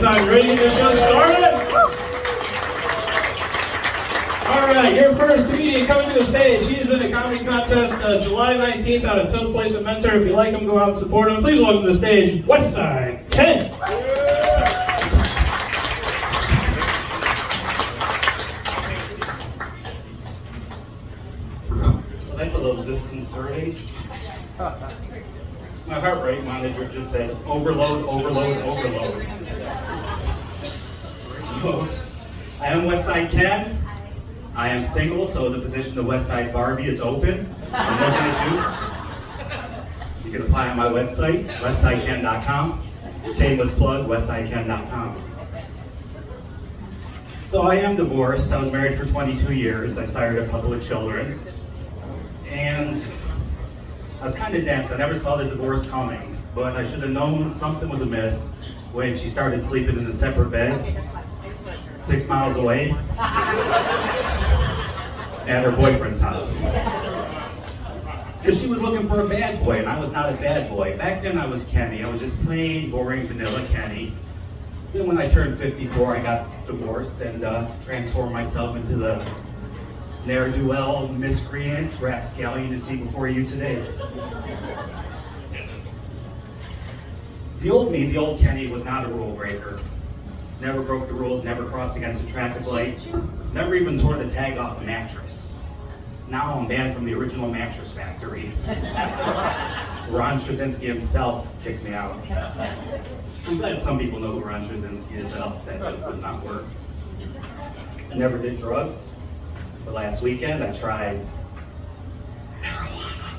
my time. Ready to get started? All right, your first comedian coming to the stage. He is in a comedy contest July 19th out of 10th place at Mentor. If you like him, go out and support him. Please welcome to the stage, Westside Ken. Well, that's a little disconcerting. My heart rate monitor just said overload, overload, overload. So, I am Westside Ken. I am single, so the position of Westside Barbie is open. I'm looking at you. You can apply on my website, westsideken.com. Shameless plug, westsideken.com. So I am divorced. I was married for 22 years. I sired a couple of children. And I was kind of dense. I never saw the divorce coming, but I should have known something was amiss when she started sleeping in a separate bed 6 miles away at her boyfriend's house. Because she was looking for a bad boy, and I was not a bad boy. Back then I was Kenny. I was just plain, boring, vanilla Kenny. Then when I turned 54, I got divorced and transformed myself into the ne'er-do-well, miscreant, rapscallion you see before you today. The old me, the old Kenny, was not a rule breaker. Never broke the rules, never crossed against a traffic light, never even tore the tag off a mattress. Now I'm banned from the original mattress factory. Ron Trzynski himself kicked me out. I'm glad some people know who Ron Trzynski is, else that joke would not work. I never did drugs, but last weekend I tried marijuana.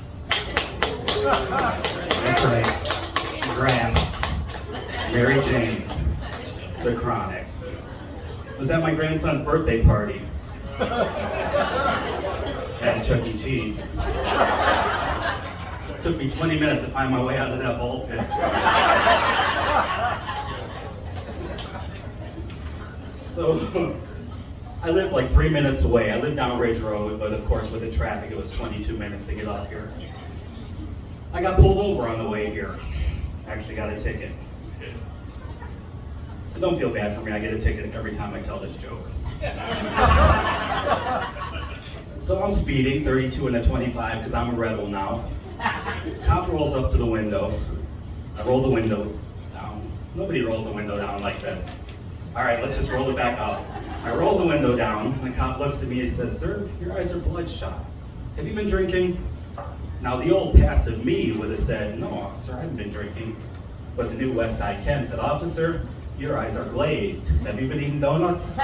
That's right, grass, Mary Jane. The Chronic. It was at my grandson's birthday party at Chuck E. Cheese. It took me 20 minutes to find my way out of that ball pit. So, I lived like 3 minutes away. I lived down Ridge Road, but of course with the traffic it was 22 minutes to get up here. I got pulled over on the way here. Actually got a ticket. Don't feel bad for me, I get a ticket every time I tell this joke. So I'm speeding, 32 and a 25, because I'm a rebel now. Cop rolls up to the window. I roll the window down. Nobody rolls the window down like this. All right, let's just roll it back up. I roll the window down, and the cop looks at me and says, "Sir, your eyes are bloodshot. Have you been drinking?" Now the old passive me would have said, "No, officer, I haven't been drinking." But the new Westside Ken said, "Officer, your eyes are glazed. Have you been eating donuts?"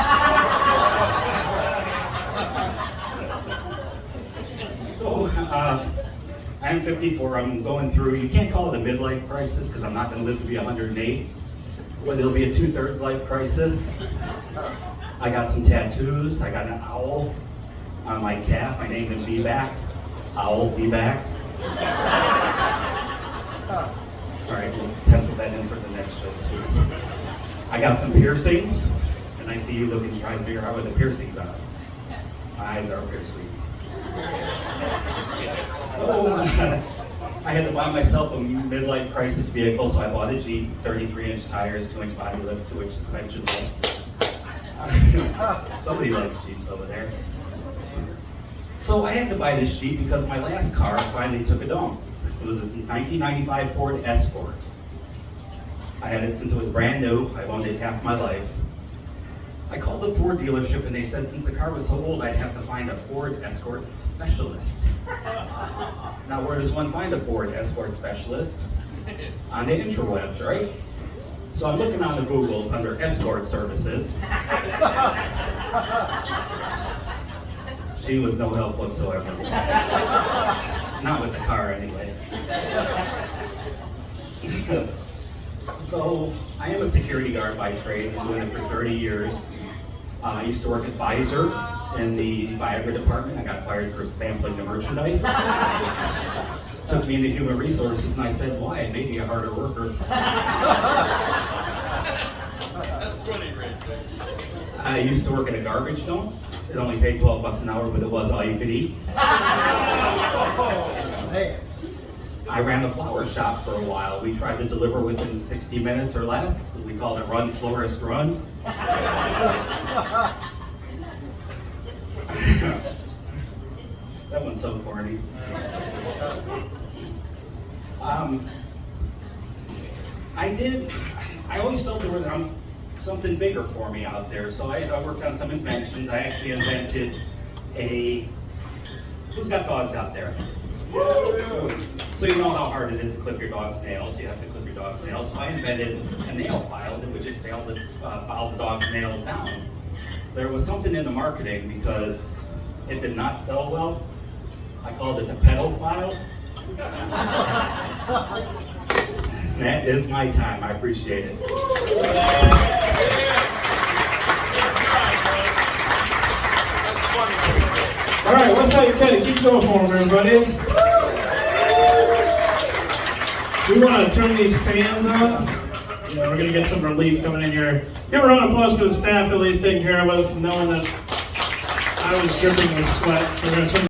So, I am 54. I'm going through, you can't call it a midlife crisis because I'm not going to live to be 108. But it'll be a 2/3 life crisis. I got some tattoos. I got an owl on my calf. I named him Be Back. Owl, be back. All right, we'll pencil that in for the next show too. I got some piercings, and I see you looking trying to figure out where the piercings are. My eyes are piercing. So I had to buy myself a midlife crisis vehicle, so I bought a Jeep, 33-inch tires, 2-inch body lift, 2-inch suspension lift. Somebody likes Jeeps over there. So I had to buy this Jeep because my last car finally took a dump. It was a 1995 Ford Escort. I had it since it was brand new. I've owned it half my life. I called the Ford dealership and they said since the car was so old, I'd have to find a Ford Escort specialist. Now, where does one find a Ford Escort specialist? On the interwebs, right? So I'm looking on the Googles under escort services. She was no help whatsoever. Not with the car, anyway. So, I am a security guard by trade. I've been doing it for 30 years. I used to work at Pfizer in the Viagra department. I got fired for sampling the merchandise. Took me into human resources, and I said, "Why? It made me a harder worker." I used to work at a garbage dump. It only paid $12 an hour, but it was all you could eat. I ran the flower shop for a while. We tried to deliver within 60 minutes or less. We called it Run Florist Run. That one's so corny. I always felt there was something bigger for me out there, so I worked on some inventions. I actually invented who's got dogs out there? So you know how hard it is to clip your dog's nails. You have to clip your dog's nails. So I invented a nail file that would just file the dog's nails down. There was something in the marketing because it did not sell well. I called it the pedo file. That is my time. I appreciate it. All right, what's that, your Kenny? Keep going for him, everybody. We want to turn these fans on. Yeah, we're going to get some relief coming in here. Give a round of applause for the staff, at least taking care of us, knowing that I was dripping with sweat. So we're going to turn